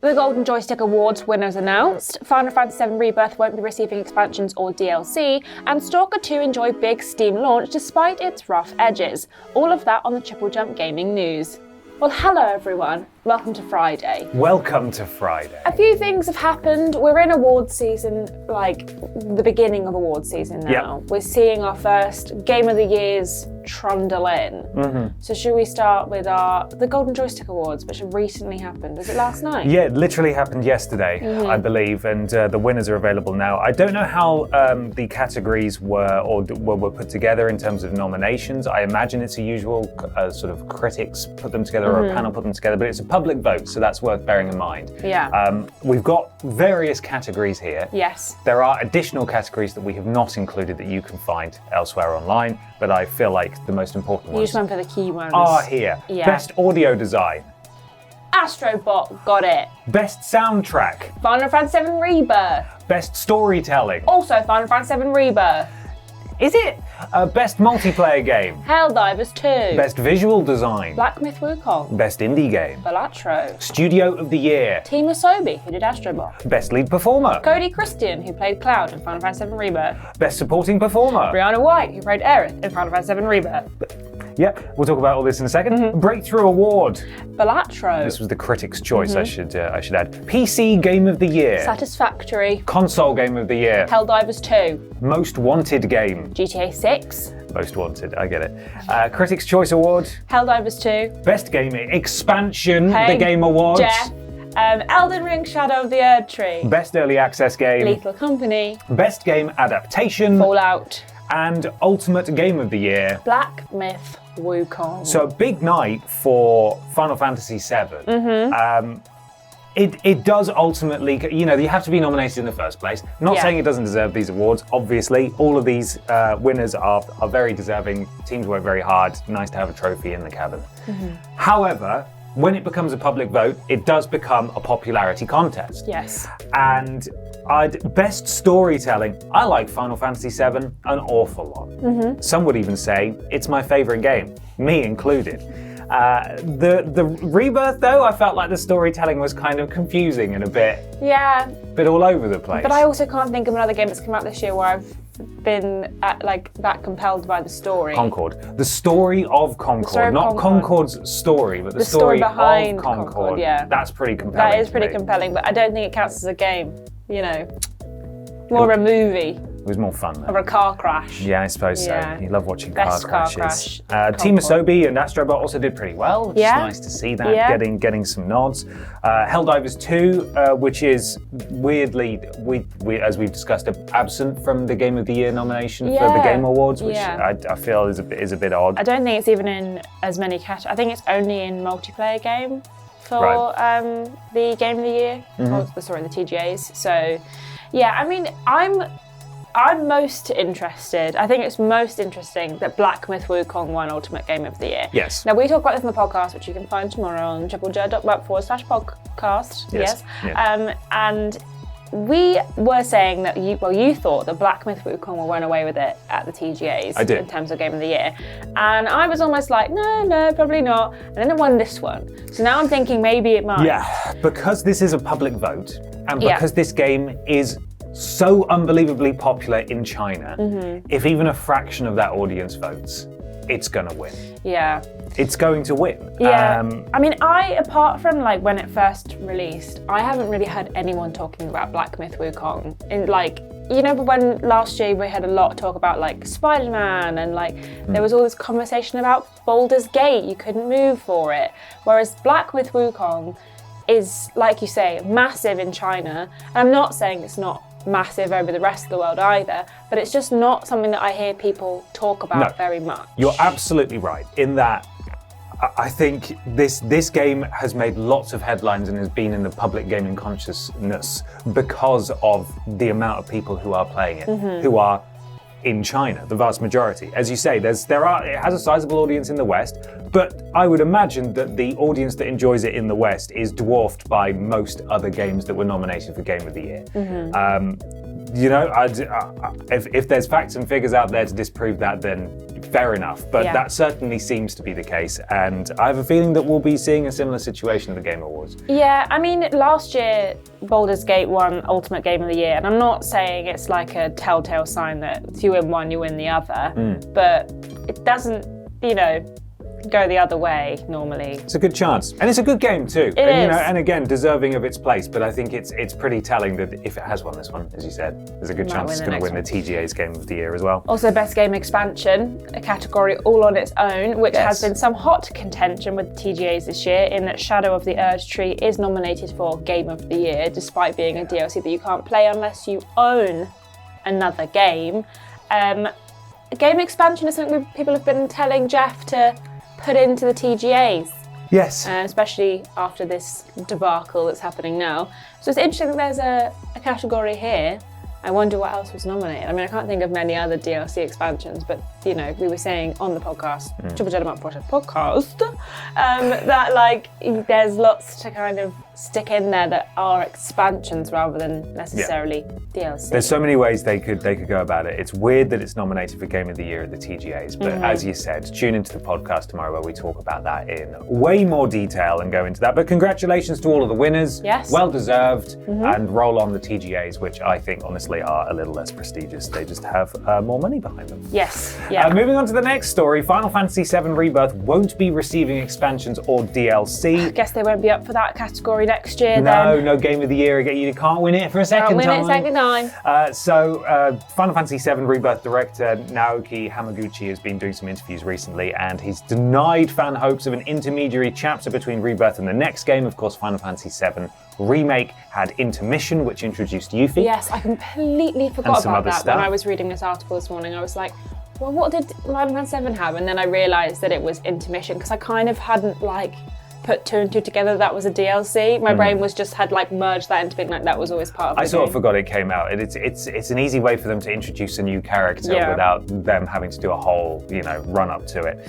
The Golden Joystick Awards winners announced, Final Fantasy VII Rebirth won't be receiving expansions or DLC, and S.T.A.L.K.E.R 2 enjoy big Steam launch despite its rough edges. All of that on the TripleJump Gaming News. Well, hello everyone. Welcome to Friday. Welcome to Friday. A few things have happened. We're in awards season, like the beginning of awards season now. Yep. We're seeing our first Game of the Year's trundle in. So should we start with the Golden Joystick Awards, which have recently happened? Was it last night? Yeah, it literally happened yesterday, I believe, and the winners are available now. I don't know how the categories were put together in terms of nominations. I imagine it's a usual sort of critics put them together or a panel put them together, but it's a public vote, so that's worth bearing in mind. Yeah. We've got various categories here. Yes. There are additional categories that we have not included that you can find elsewhere online, but I feel like the most important ones You just went for the key ones. are here. Yeah. Best audio design. Astrobot got it. Best soundtrack. Final Fantasy VII Rebirth. Best storytelling. Also Final Fantasy VII Rebirth. Is it? Best multiplayer game. Helldivers 2. Best visual design. Black Myth Wukong. Best indie game. Balatro. Studio of the Year. Team Asobi, who did Astrobot. Best lead performer. Cody Christian, who played Cloud in Final Fantasy VII Rebirth. Best supporting performer. Brianna White, who played Aerith in Final Fantasy VII Rebirth. Yep, we'll talk about all this in a second. Breakthrough Award. Balatro. This was the critics' choice, I should add. PC Game of the Year. Satisfactory. Console Game of the Year. Helldivers 2. Most Wanted Game. GTA 6. Most Wanted, I get it. Critics' Choice Award. Helldivers 2. Best Game Expansion, Hey, the Game Awards. Jeff. Elden Ring Shadow of the Erd Tree. Best Early Access Game. Lethal Company. Best Game Adaptation. Fallout. And Ultimate Game of the Year. Black Myth Wukong. So a big night for Final Fantasy VII. It does ultimately, you have to be nominated in the first place. Not saying it doesn't deserve these awards. Obviously, all of these winners are very deserving. Teams work very hard. Nice to have a trophy in the cabinet. However, when it becomes a public vote, it does become a popularity contest. Yes. And best storytelling, I like Final Fantasy VII an awful lot. Some would even say it's my favourite game, me included. The Rebirth, though, I felt like the storytelling was kind of confusing and a bit all over the place. But I also can't think of another game that's come out this year where I've been that compelled by the story. Concord. The story of Concord. Not Concord's story, but the story behind of Concord. Yeah. That's pretty compelling. That is pretty compelling, but I don't think it counts as a game, More of a movie. It was more fun, though. Or a car crash. Yeah, I suppose Yeah. so. You love watching Best car crashes. Team Asobi and Astrobot also did pretty well. It's nice to see that, getting some nods. Helldivers 2, which is weirdly, as we've discussed, absent from the Game of the Year nomination for the Game Awards, which I feel is a bit odd. I don't think it's even in as many categories. I think it's only in multiplayer game for the Game of the Year. The TGAs. So, yeah, I mean, I'm most interested. I think it's most interesting that Black Myth Wukong won Ultimate Game of the Year. Yes. Now, we talk about this in the podcast, which you can find tomorrow on TripleJump.podcast. Yes. And we were saying that you thought that Black Myth Wukong will run away with it at the TGAs. I did. In terms of Game of the Year. And I was almost like, no, probably not. And then it won this one. So now I'm thinking maybe it might. Yeah, because this is a public vote, and because this game is so unbelievably popular in China, if even a fraction of that audience votes, it's gonna win. Yeah. It's going to win. Yeah. I mean, apart from when it first released, I haven't really heard anyone talking about Black Myth Wukong. But when last year we had a lot of talk about Spider-Man and there was all this conversation about Baldur's Gate, you couldn't move for it. Whereas Black Myth Wukong is, like you say, massive in China. And I'm not saying it's not massive over the rest of the world either, but it's just not something that I hear people talk about very much. You're absolutely right in that I think this game has made lots of headlines and has been in the public gaming consciousness because of the amount of people who are playing it, who are in China, the vast majority. As you say, it has a sizable audience in the West, but I would imagine that the audience that enjoys it in the West is dwarfed by most other games that were nominated for Game of the Year. If there's facts and figures out there to disprove that, then fair enough, but that certainly seems to be the case, and I have a feeling that we'll be seeing a similar situation at the Game Awards. Yeah, I mean, last year Baldur's Gate won Ultimate Game of the Year, and I'm not saying it's like a telltale sign that if you win one, you win the other, but it doesn't, go the other way normally. It's a good chance, and it's a good game too. It is. And again, deserving of its place. But I think it's pretty telling that if it has won this one, as you said, there's a good chance it's going to win the TGA's Game of the Year as well. Also, Best Game Expansion, a category all on its own, which has been some hot contention with the TGAs this year, in that Shadow of the Erd Tree is nominated for Game of the Year, despite being a DLC that you can't play unless you own another game. Game expansion is something people have been telling Jeff to put into the TGAs. Yes. Especially after this debacle that's happening now. So it's interesting that there's a category here. I wonder what else was nominated. I mean, I can't think of many other DLC expansions, but, we were saying on the podcast, TripleJump Podcast, that, there's lots to kind of stick in there that are expansions rather than necessarily DLC. There's so many ways they could go about it. It's weird that it's nominated for Game of the Year at the TGAs, but as you said, tune into the podcast tomorrow where we talk about that in way more detail and go into that. But congratulations to all of the winners. Yes. Well deserved. And roll on the TGAs, which I think honestly are a little less prestigious. They just have more money behind them. Yes. Yeah. Moving on to the next story, Final Fantasy VII Rebirth won't be receiving expansions or DLC. I guess they won't be up for that category next year then. No Game of the Year. You can't win it for a second time. Can't win it a second time. So Final Fantasy VII Rebirth director Naoki Hamaguchi has been doing some interviews recently, and he's denied fan hopes of an intermediary chapter between Rebirth and the next game. Of course, Final Fantasy VII Remake had Intermission, which introduced Yuffie. Yes, I completely forgot about that when I was reading this article this morning. I was like, well, what did Final Fantasy VII have? And then I realised that it was Intermission, because I kind of hadn't put two and two together that was a DLC. My brain had merged that into being that was always part of the I sort game. of forgot it came out. It's an easy way for them to introduce a new character without them having to do a whole run up to it.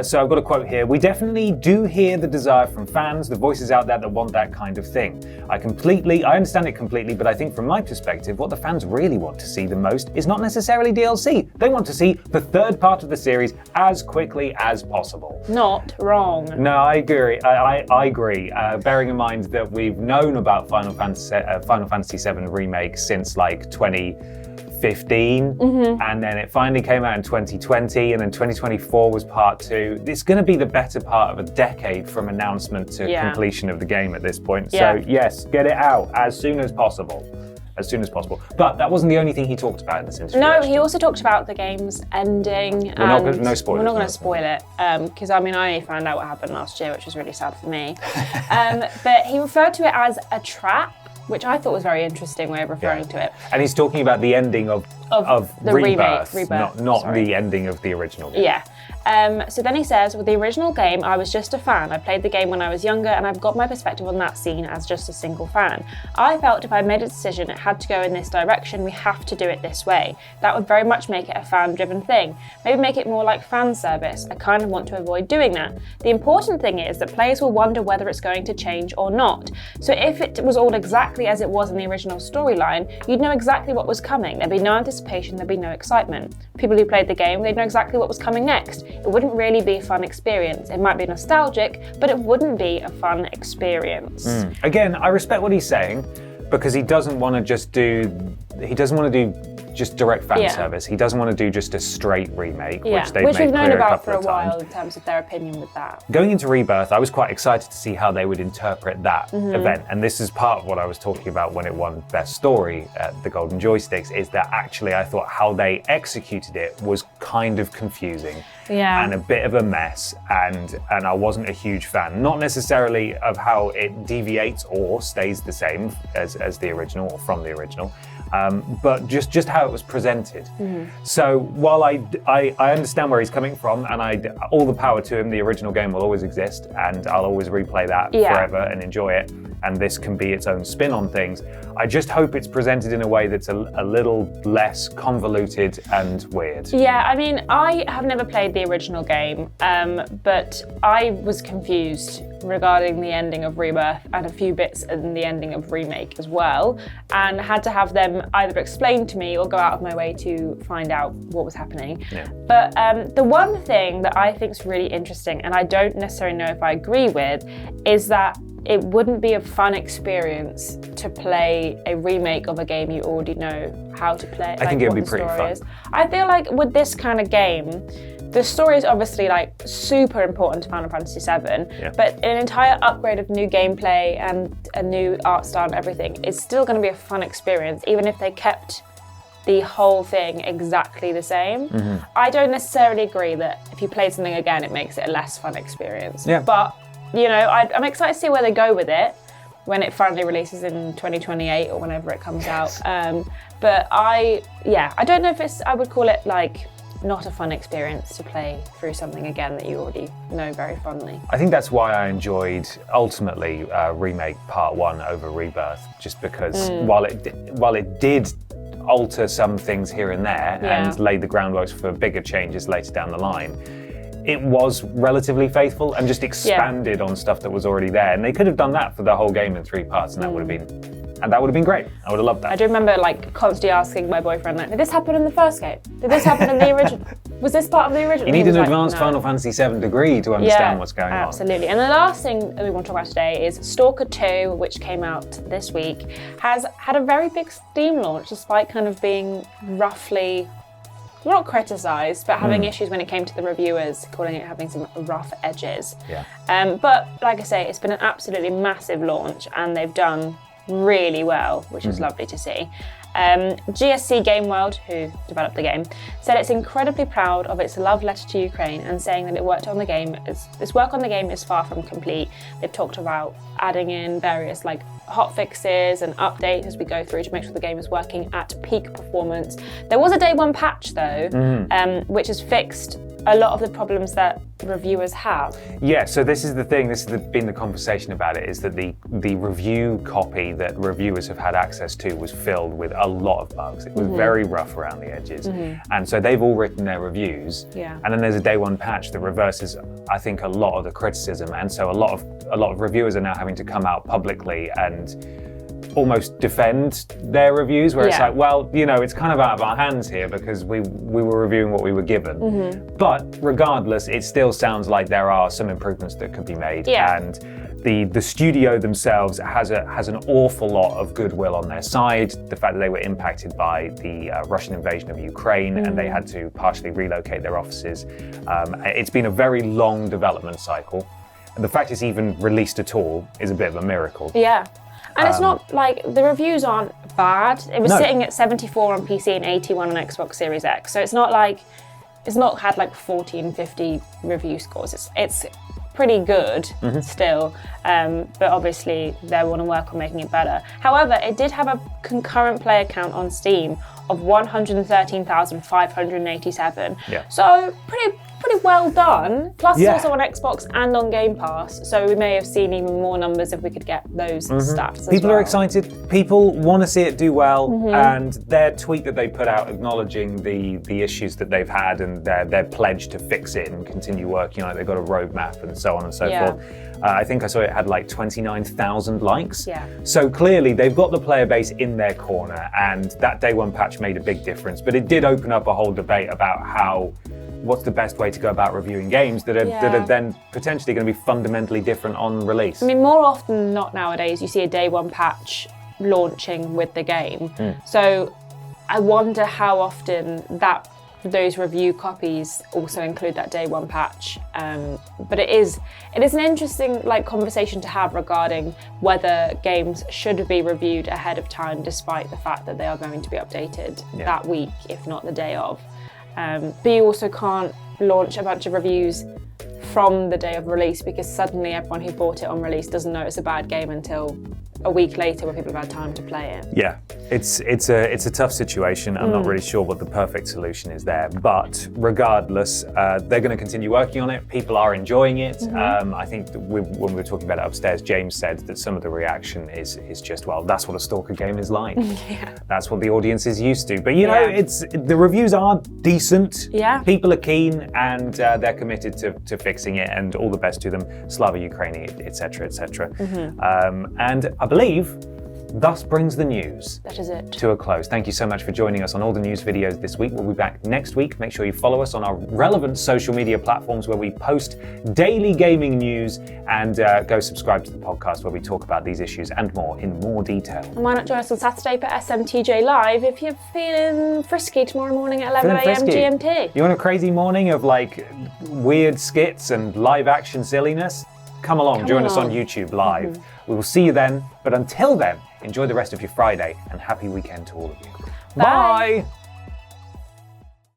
So I've got a quote here. We definitely do hear the desire from fans, the voices out there that want that kind of thing. I understand it completely, but I think from my perspective, what the fans really want to see the most is not necessarily DLC. They want to see the third part of the series as quickly as possible. Not wrong. No, I agree. I agree. Bearing in mind that we've known about Final Fantasy VII Remake since 2015, and then it finally came out in 2020, and then 2024 was part 2. It's going to be the better part of a decade from announcement to completion of the game at this point. So yes, get it out as soon as possible. But that wasn't the only thing he talked about in this interview. No, he also talked about the game's ending. No spoilers. We're not going to spoil it, because I only found out what happened last year, which was really sad for me. But he referred to it as a trap, which I thought was a very interesting way of referring to it. And he's talking about the ending of the Rebirth, Rebirth, not the ending of the original game. Yeah. So then he says, with the original game, I was just a fan. I played the game when I was younger, and I've got my perspective on that scene as just a single fan. I felt if I made a decision it had to go in this direction, we have to do it this way. That would very much make it a fan-driven thing. Maybe make it more like fan service. I kind of want to avoid doing that. The important thing is that players will wonder whether it's going to change or not. So if it was all exactly as it was in the original storyline, you'd know exactly what was coming. There'd be no anticipation, there'd be no excitement. People who played the game, they'd know exactly what was coming next. It wouldn't really be a fun experience. It might be nostalgic, but it wouldn't be a fun experience. Again, I respect what he's saying, because he doesn't want to do just direct fan service. He doesn't want to do just a straight remake, which they've made we've known clear about a couple for a of while times. in terms of their opinion with that. Going into Rebirth, I was quite excited to see how they would interpret that event. And this is part of what I was talking about when it won Best Story at the Golden Joysticks, is that actually I thought how they executed it was kind of confusing. And a bit of a mess, and I wasn't a huge fan. Not necessarily of how it deviates or stays the same as the original or from the original, but just how it was presented. So while I understand where he's coming from, and all the power to him, the original game will always exist, and I'll always replay that forever and enjoy it. and this can be its own spin on things. I just hope it's presented in a way that's a little less convoluted and weird. Yeah, I mean, I have never played the original game, but I was confused regarding the ending of Rebirth and a few bits in the ending of Remake as well, and had to have them either explain to me or go out of my way to find out what was happening. Yeah. But the one thing that I think is really interesting, and I don't necessarily know if I agree with, is that it wouldn't be a fun experience to play a remake of a game you already know how to play. I think it would be pretty fun. I feel like with this kind of game, the story is obviously like super important to Final Fantasy VII, but an entire upgrade of new gameplay and a new art style and everything is still going to be a fun experience, even if they kept the whole thing exactly the same. I don't necessarily agree that if you play something again, it makes it a less fun experience. Yeah. But, you know, I'm excited to see where they go with it when it finally releases in 2028 or whenever it comes out. But I don't know if I would call it like not a fun experience to play through something again that you already know very fondly. I think that's why I enjoyed ultimately Remake Part 1 over Rebirth, just because while it did alter some things here and there and lay the groundwork for bigger changes later down the line, it was relatively faithful and just expanded on stuff that was already there. And they could have done that for the whole game in 3 parts, and that would have been great. I would have loved that. I do remember like constantly asking my boyfriend, like, did this happen in the first game? Did this happen in the original? Was this part of the original? You need an advanced Final Fantasy VII degree to understand what's going on. Absolutely. And the last thing that we want to talk about today is S.T.A.L.K.E.R 2, which came out this week, has had a very big Steam launch, despite kind of being roughly, not criticised, but having issues when it came to the reviewers, calling it having some rough edges. But like I say, it's been an absolutely massive launch, and they've done really well, which is lovely to see. GSC Game World, who developed the game, said it's incredibly proud of its love letter to Ukraine and saying that its work on the game is far from complete. They've talked about adding in various like hot fixes and updates as we go through to make sure the game is working at peak performance. There was a day one patch though, which has fixed a lot of the problems that reviewers have. Yeah, so this is the thing, been the conversation about it, is that the review copy that reviewers have had access to was filled with a lot of bugs. It was very rough around the edges. And so they've all written their reviews. And then there's a day one patch that reverses, I think, a lot of the criticism. And so a lot of reviewers are now having to come out publicly and almost defend their reviews, where it's like, well, you know, it's kind of out of our hands here because we were reviewing what we were given. But regardless, it still sounds like there are some improvements that could be made. And the studio themselves has an awful lot of goodwill on their side. The fact that they were impacted by the Russian invasion of Ukraine and they had to partially relocate their offices. It's been a very long development cycle. And the fact it's even released at all is a bit of a miracle. And it's not like, the reviews aren't bad. It was sitting at 74 on PC and 81 on Xbox Series X. So it's not like, it's not had like 40 and 50 review scores. It's pretty good still, but obviously they want to work on making it better. However, it did have a concurrent player count on Steam of 113,587. So pretty well done. Plus it's also on Xbox and on Game Pass, so we may have seen even more numbers if we could get those stats. People are excited. People want to see it do well, and their tweet that they put out acknowledging the issues that they've had and their pledge to fix it and continue working on it. They've got a roadmap and so on and so forth. I think I saw it had like 29,000 likes. So clearly they've got the player base in their corner, and that day one patch made a big difference. But it did open up a whole debate about what's the best way to go about reviewing games that are then potentially going to be fundamentally different on release. I mean, more often than not nowadays, you see a day one patch launching with the game. So I wonder how often those review copies also include that day one patch. But it is an interesting like conversation to have regarding whether games should be reviewed ahead of time, despite the fact that they are going to be updated that week, if not the day of. But you also can't launch a bunch of reviews from the day of release, because suddenly everyone who bought it on release doesn't know it's a bad game until a week later when people have had time to play it. Yeah, it's a tough situation. I'm not really sure what the perfect solution is there, but regardless, they're going to continue working on it. People are enjoying it. I think that when we were talking about it upstairs, James said that some of the reaction is just, well, that's what a Stalker game is like. That's what the audience is used to. But you know, the reviews are decent. Yeah. People are keen, and they're committed to fixing it. And all the best to them, Slava Ukraini, etc., etc. And I believe thus brings the news That is it. to a close. Thank you so much for joining us on all the news videos this week. We'll be back next week. Make sure you follow us on our relevant social media platforms where we post daily gaming news, and go subscribe to the podcast where we talk about these issues and more in more detail. And why not join us on Saturday for SMTJ Live if you're feeling frisky tomorrow morning at 11 a.m. GMT. You want a crazy morning of like weird skits and live action silliness? Come along, join us on YouTube Live. We will see you then, but until then, enjoy the rest of your Friday and happy weekend to all of you. Bye. Bye.